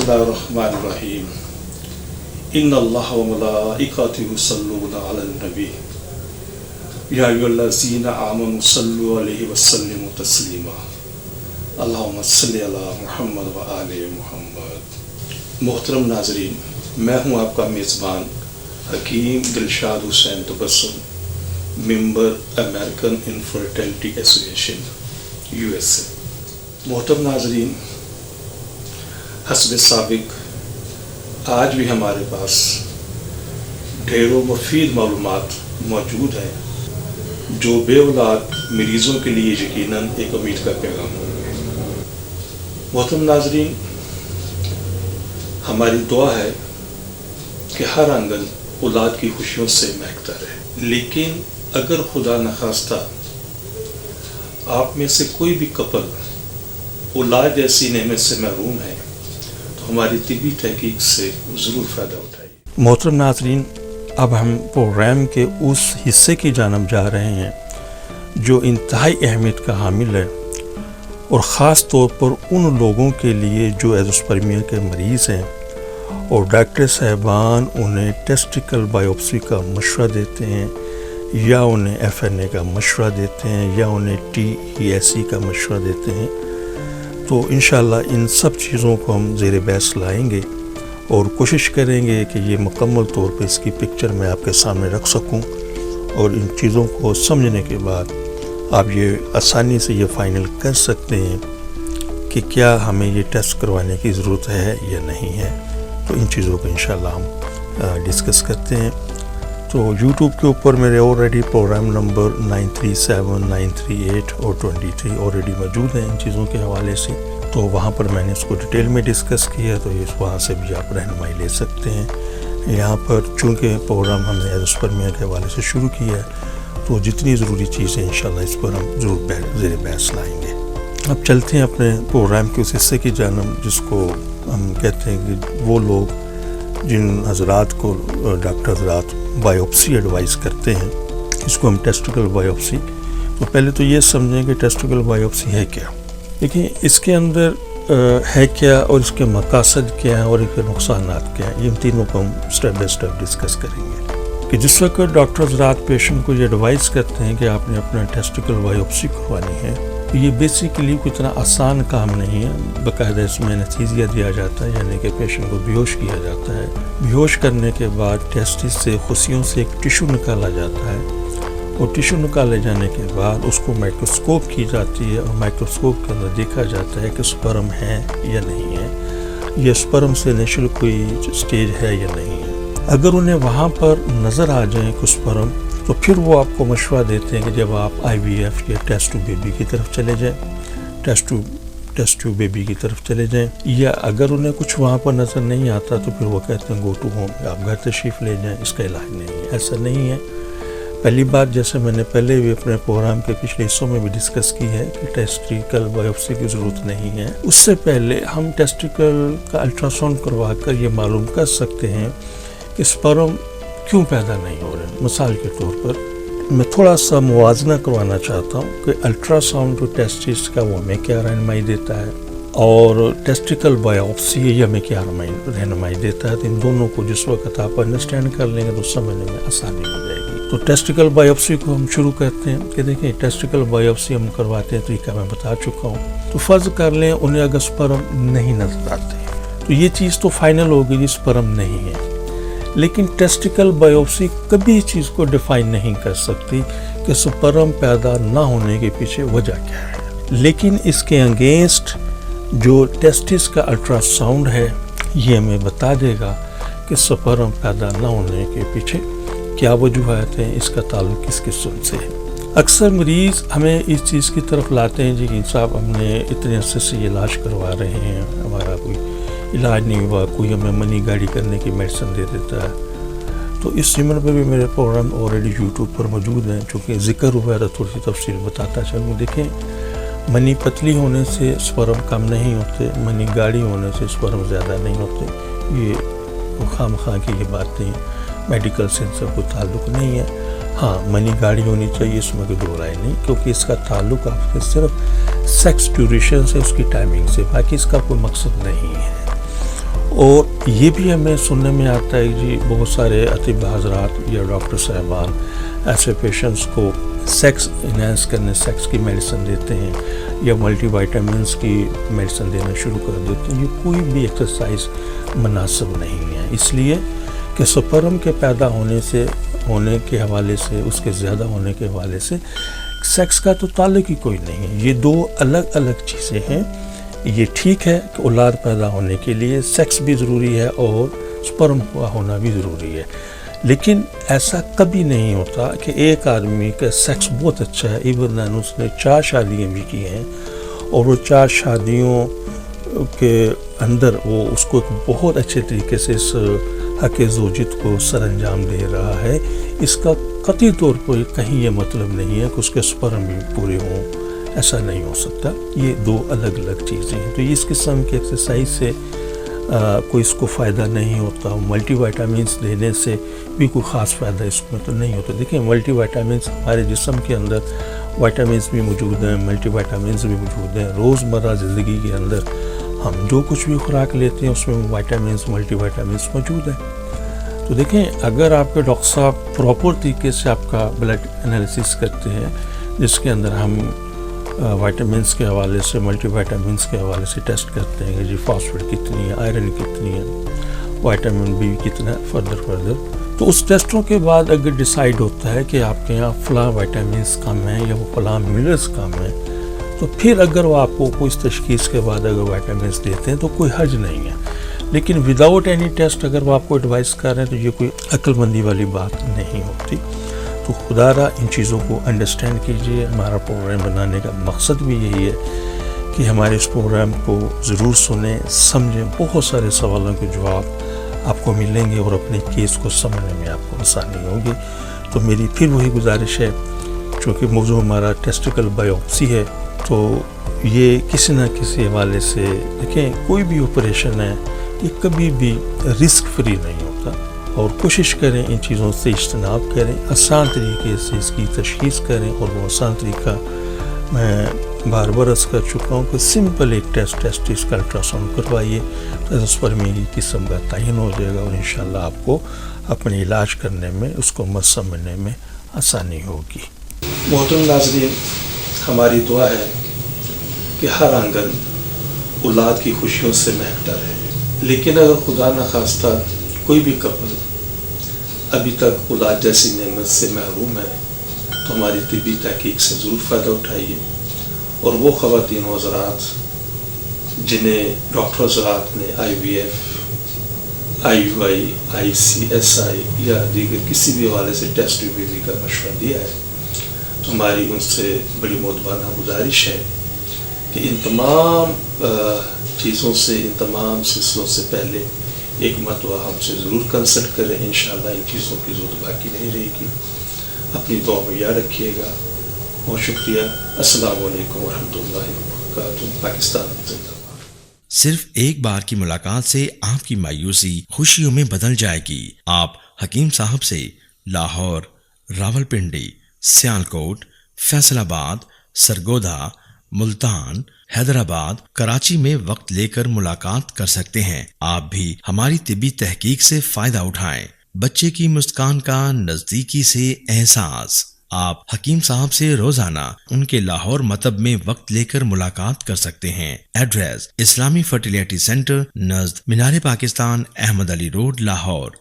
बिस्मिल्लाहिर्रहमानिर्रहीम इन्नल्लाह व मलाइकतहु युसल्लूना अलन नबी या अय्युहल्लज़ीना आमनु सल्लु अलैहि व सल्लिमु तस्लीमा अल्लाहुम्मा सल्लि अला मुहम्मद व आले मुहम्मद। मोहतरम नाज़रीन, मैं हूँ आपका मेज़बान Hakeem Dilshad Hussain Tabassum, member American infertility association USA। मोहतरम नाज़रीन, हस्ब साबिक आज भी हमारे पास ढेरों मुफीद मालूमात मौजूद हैं जो बेऔलाद मरीज़ों के लिए यकीनन एक उम्मीद का पैगाम होंगे। मोहतरम नाज़रीन, हमारी दुआ है कि हर आंगन औलाद की खुशियों से महकता रहे, लेकिन अगर खुदा न खास्ता आप में से कोई भी कपल औलाद जैसी नेमत से महरूम है तो हमारी तिबी तहकीक से ज़रूर फ़ायदा उठाइए। मोहतरम नाज़रीन, अब हम प्रोग्राम के उस हिस्से की जानब जा रहे हैं जो इंतहाई अहमियत का हामिल है और ख़ास तौर पर उन लोगों के लिए जो एज़ोस्पर्मिया के मरीज़ हैं और डॉक्टर साहबान उन्हें टेस्टिकल बायोप्सी का मशवरा देते हैं या उन्हें FNA का मशवरा देते हैं या उन्हें TESE का मशवरा देते हैं। तो इंशाअल्लाह इन सब चीज़ों को हम ज़ेर बहस लाएंगे और कोशिश करेंगे कि ये मुकम्मल तौर पे इसकी पिक्चर मैं आपके सामने रख सकूं और इन चीज़ों को समझने के बाद आप ये आसानी से ये फ़ाइनल कर सकते हैं कि क्या हमें ये टेस्ट करवाने की ज़रूरत है या नहीं है। तो इन चीज़ों को इंशाअल्लाह हम डिस्कस करते हैं। तो YouTube के ऊपर मेरे ऑलरेडी प्रोग्राम नंबर 937, 938 और 23 ऑलरेडी मौजूद हैं इन चीज़ों के हवाले से। तो वहाँ पर मैंने इसको डिटेल में डिस्कस किया, तो इस वहाँ से भी आप रहनुमाई ले सकते हैं। यहाँ पर चूँकि प्रोग्राम हमने एज़ोस्पर्मिया के हवाले से शुरू किया है तो जितनी ज़रूरी चीज़ें इंशाल्लाह इस पर हम ज़रूर ज़ेर बहस लाएँगे। अब चलते हैं अपने प्रोग्राम के उस हिस्से की जानब जिसको हम कहते हैं कि वो लोग जिन हज़रात को डॉक्टर हज़रात बायोप्सी एडवाइस करते हैं, इसको हम टेस्टिकल बायोप्सी। तो पहले तो ये समझें कि टेस्टिकल बायोप्सी है क्या। देखिए, इसके अंदर है क्या और इसके मकासद क्या हैं और इसके नुकसानात क्या हैं, इन तीनों को हम स्टेप बाय स्टेप डिस्कस करेंगे। कि जिस वक्त डॉक्टर हज़रात पेशेंट को ये एडवाइस करते हैं कि आपने अपना टेस्टिकल बायोप्सी करवानी है, तो ये बेसिकली कोई इतना आसान काम नहीं है। बाकायदा इसमें एनेस्थीसिया दिया जाता है, यानी कि पेशेंट को बेहोश किया जाता है। बेहोश करने के बाद टेस्टिस से खुशियों से एक टिश्यू निकाला जाता है और टिश्यू निकाले जाने के बाद उसको माइक्रोस्कोप की जाती है और माइक्रोस्कोप के अंदर देखा जाता है कि स्पर्म है या नहीं है, ये स्पर्म से नेचुरल कोई स्टेज है या नहीं है। अगर उन्हें वहाँ पर नज़र आ जाए कुछ स्पर्म तो फिर वो आपको मशवरा देते हैं कि जब आप IVF या टेस्ट टू बेबी की तरफ चले जाएं, टेस्ट टू बेबी की तरफ चले जाएं, या अगर उन्हें कुछ वहाँ पर नज़र नहीं आता तो फिर वो कहते हैं गो टू होम, आप घर तशरीफ़ ले जाएं, इसका इलाज नहीं है। ऐसा नहीं है। पहली बात, जैसे मैंने पहले भी अपने प्रोग्राम के पिछले हिस्सों में भी डिस्कस की है कि टेस्टिकल बायोप्सी की ज़रूरत नहीं है। उससे पहले हम टेस्टिकल का अल्ट्रासाउंड करवा कर ये मालूम कर सकते हैं कि स्पर्म क्यों पैदा नहीं हो रहे। मिसाल के तौर पर मैं थोड़ा सा मुवाजना करवाना चाहता हूँ कि अल्ट्रासाउंड जो टेस्टिस का वो हमें क्या रहनुमाई देता है और टेस्टिकल बायोप्सी ये हमें क्या रहनुमाई देता है। तो इन दोनों को जिस वक्त आप अंडरस्टैंड कर लेंगे तो समझने में आसानी हो जाएगी। तो टेस्टिकल बायोप्सी को हम शुरू करते हैं कि देखिए, टेस्टिकल बायोप्सी हम करवाते हैं तरीका मैं बता चुका हूँ। तो फ़र्ज़ कर लें उन्हें अगर स्पर्म नहीं नजर आते तो ये चीज़ तो फाइनल हो गई, स्पर्म नहीं है। लेकिन टेस्टिकल बायोप्सी कभी इस चीज़ को डिफाइन नहीं कर सकती कि स्पर्म पैदा ना होने के पीछे वजह क्या है। लेकिन इसके अगेंस्ट जो टेस्टिस का अल्ट्रासाउंड है ये हमें बता देगा कि स्पर्म पैदा ना होने के पीछे क्या वजूहत हैं, इसका ताल्लुक किस किस्म से है। अक्सर मरीज़ हमें इस चीज़ की तरफ लाते हैं जी कि साहब हमने इतने अरसे से इलाज करवा रहे हैं, हमारा कोई इलाज नहीं हुआ, कोई हमें मनी गाड़ी करने की मेडिसिन दे देता है। तो इस सिमर पर भी मेरे प्रोग्राम ऑलरेडी YouTube पर मौजूद हैं, चूँकि जिक्र हुआ है तो थोड़ी सी तफसील बताता चलूँ। देखें, मनी पतली होने से स्पर्म कम नहीं होते, मनी गाढ़ी होने से स्पर्म ज़्यादा नहीं होते। ये खामखा की ये बात नहीं, मेडिकल से इनसे कोई ताल्लुक़ नहीं है। हाँ, मनी गाढ़ी होनी चाहिए, इसमें कोई दो राय नहीं, क्योंकि इसका ताल्लुक़ आपके सिर्फ सेक्स ड्यूरेशन से, उसकी टाइमिंग से, बाकी इसका कोई मकसद नहीं है। اور یہ بھی ہمیں سننے میں آتا ہے جی بہت سارے اطباء حضرات یا ڈاکٹر صاحبان ایسے پیشنٹس کو سیکس انہینس کرنے سیکس کی میڈیسن دیتے ہیں یا ملٹی وائٹامنس کی میڈیسن دینا شروع کر دیتے ہیں. یہ کوئی بھی ایکسرسائز مناسب نہیں ہے، اس لیے کہ سپرم کے پیدا ہونے کے حوالے سے، اس کے زیادہ ہونے کے حوالے سے سیکس کا تو تعلق ہی کوئی نہیں ہے. یہ دو الگ الگ چیزیں ہیں. یہ ٹھیک ہے کہ اولاد پیدا ہونے کے لیے سیکس بھی ضروری ہے اور سپرم کا ہونا بھی ضروری ہے، لیکن ایسا کبھی نہیں ہوتا کہ ایک آدمی کا سیکس بہت اچھا ہے، ایون اس نے 4 شادیاں بھی کی ہیں اور وہ 4 شادیوں کے اندر وہ اس کو ایک بہت اچھے طریقے سے اس حق زوجت کو سر انجام دے رہا ہے. اس کا قطعی طور پر کہیں یہ مطلب نہیں ہے کہ اس کے سپرم بھی پورے ہوں، ایسا نہیں ہو سکتا. یہ دو الگ الگ چیزیں ہیں. تو اس قسم کی ایکسرسائز سے کوئی اس کو فائدہ نہیں ہوتا. ملٹی وائٹامنس دینے سے بھی کوئی خاص فائدہ اس میں تو نہیں ہوتا. دیکھیں ملٹی وائٹامنس ہمارے جسم کے اندر وائٹامنس بھی موجود ہیں، ملٹی وائٹامنس بھی موجود ہیں. روزمرہ زندگی کے اندر ہم جو کچھ بھی خوراک لیتے ہیں اس میں وائٹامنس ملٹی وائٹامنس موجود ہیں. تو دیکھیں اگر آپ کے ڈاکٹر صاحب پراپر طریقے سے آپ کا بلڈ انالیسس کرتے ہیں جس کے اندر ہم وائٹامنس کے حوالے سے ملٹی وائٹامنس کے حوالے سے ٹیسٹ کرتے ہیں کہ جی فاسفیٹ کتنی ہے، آئرن کتنی ہے، وائٹامن بی کتنا ہے، فردر تو اس ٹیسٹوں کے بعد اگر ڈیسائیڈ ہوتا ہے کہ آپ کے یہاں فلاں وائٹامنس کم ہیں یا وہ فلاں منرلس کم ہیں، تو پھر اگر وہ آپ کو کوئی تشخیص کے بعد اگر وائٹامنس دیتے ہیں تو کوئی حرج نہیں ہے. لیکن وداؤٹ اینی ٹیسٹ اگر وہ آپ کو ایڈوائز کر رہے ہیں تو یہ کوئی عقل مندی والی بات نہیں ہوتی. تو خدا را ان چیزوں کو انڈرسٹینڈ کیجئے. ہمارا پروگرام بنانے کا مقصد بھی یہی ہے کہ ہمارے اس پروگرام کو ضرور سنیں، سمجھیں. بہت سارے سوالوں کے جواب آپ کو ملیں گے اور اپنے کیس کو سمجھنے میں آپ کو آسانی ہوگی. تو میری پھر وہی گزارش ہے، چونکہ موضوع ہمارا ٹیسٹیکل بایوپسی ہے، تو یہ کسی نہ کسی حوالے سے دیکھیں کوئی بھی آپریشن ہے یہ کبھی بھی رسک فری نہیں ہوتا، اور کوشش کریں ان چیزوں سے اجتناب کریں، آسان طریقے سے اس کی تشخیص کریں. اور وہ آسان طریقہ میں بار بار عرض کر چکا ہوں کہ سمپل ایک ٹیسٹ اس کا الٹرا ساؤنڈ کروائیے تو اس پر میری قسم کا تعین ہو جائے گا اور انشاءاللہ آپ کو اپنے علاج کرنے میں اس کو سمجھنے میں آسانی ہوگی. محترم ناظرین، ہماری دعا ہے کہ ہر آنگن اولاد کی خوشیوں سے مہکتا رہے. لیکن اگر خدا نخواستہ کوئی بھی کپل ابھی تک اولاد جیسی نعمت سے محروم ہے تو ہماری طبی تحقیق سے ضرور فائدہ اٹھائیے. اور وہ خواتین و حضرات جنہیں ڈاکٹر حضرات نے IVF، IUI، ICSI یا دیگر کسی بھی حوالے سے ٹیسٹ بیبی کا مشورہ دیا ہے، تو ہماری ان سے بڑی مؤدبانہ گزارش ہے کہ ان تمام چیزوں سے، ان تمام سلسلوں سے پہلے ایک مرتبہ ہم سے ضرور کنسلٹ کریں. انشاءاللہ ان چیزوں کی ضرورت باقی نہیں رہے گی. اپنی دعا میں یاد رکھیے گا. بہت شکریہ. السلام علیکم ورحمۃ اللہ وبرکاتہ. پاکستان زندہ باد. صرف ایک بار کی ملاقات سے آپ کی مایوسی خوشیوں میں بدل جائے گی. آپ حکیم صاحب سے لاہور، راولپنڈی، سیالکوٹ، فیصل آباد، سرگودا، ملتان، حیدرآباد، کراچی میں وقت لے کر ملاقات کر سکتے ہیں. آپ بھی ہماری طبی تحقیق سے فائدہ اٹھائیں. بچے کی مسکان کا نزدیکی سے احساس. آپ حکیم صاحب سے روزانہ ان کے لاہور مطب میں وقت لے کر ملاقات کر سکتے ہیں. ایڈریس: اسلامی فرٹیلیٹی سینٹر، نزد مینار پاکستان، احمد علی روڈ، لاہور.